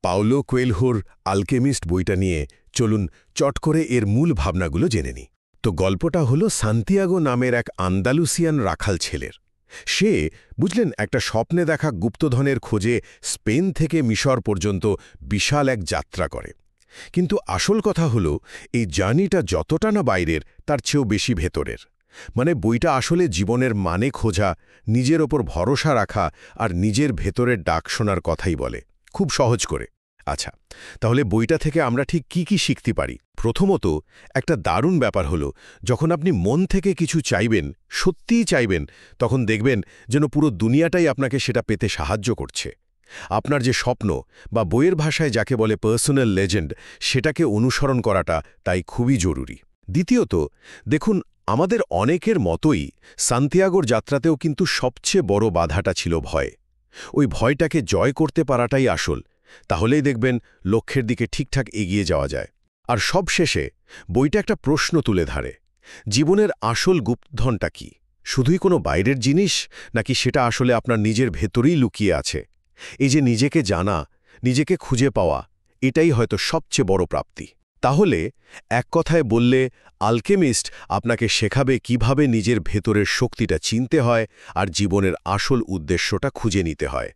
Paulo কোয়েলহোর Alchemist বইটা নিয়ে চলুন চট করে এর মূল ভাবনাগুলো জেনে নিই। তো গল্পটা হলো সান্তিয়াগো নামের এক আন্দালুসিয়ান রাখাল ছেলের। সে বুঝলেন একটা স্বপ্নে দেখা গুপ্তধনের খোঁজে স্পেন থেকে মিশর পর্যন্ত বিশাল এক যাত্রা করে। কিন্তু আসল কথা হলো এই জার্নিটা যতটা না বাইরের তার চেয়েও বেশি ভেতরের। মানে বইটা আসলে জীবনের মানে খোঁজা, নিজের ওপর ভরসা রাখা আর নিজের ভেতরের ডাক শোনার কথাই বলে, খুব সহজ করে। আচ্ছা, তাহলে বইটা থেকে আমরা ঠিক কি শিখতে পারি? প্রথমত, একটা দারুণ ব্যাপার হলো যখন আপনি মন থেকে কিছু চাইবেন, সত্যিই চাইবেন, তখন দেখবেন যেন পুরো দুনিয়াটাই আপনাকে সেটা পেতে সাহায্য করছে। আপনার যে স্বপ্ন বা বইয়ের ভাষায় যাকে বলে পার্সোনাল লেজেন্ড, সেটাকে অনুসরণ করাটা তাই খুবই জরুরি। দ্বিতীয়ত, দেখুন, আমাদের অনেকের মতোই সান্তিয়াগোর যাত্রাতেও কিন্তু সবচেয়ে বড় বাধাটা ছিল ভয়। ওই ভয়টাকে জয় করতে পারাটাই আসল। তাহলেই দেখবেন লক্ষ্যের দিকে ঠিকঠাক এগিয়ে যাওয়া যায়। আর সবশেষে বইটা একটা প্রশ্ন তুলে ধরে, জীবনের আসল গুপ্তধনটা কি? শুধুই কোনো বাইরের জিনিস, নাকি সেটা আসলে আপনার নিজের ভেতরেই লুকিয়ে আছে? এই যে নিজেকে জানা, নিজেকে খুঁজে পাওয়া, এটাই হয়তো সবচেয়ে বড় প্রাপ্তি। তাহলে এক কথায় বললে, আলকেমিস্ট আপনাকে শেখাবে কিভাবে নিজের ভেতরের শক্তিটা চিনতে হয় আর জীবনের আসল উদ্দেশ্যটা খুঁজে নিতে হয়।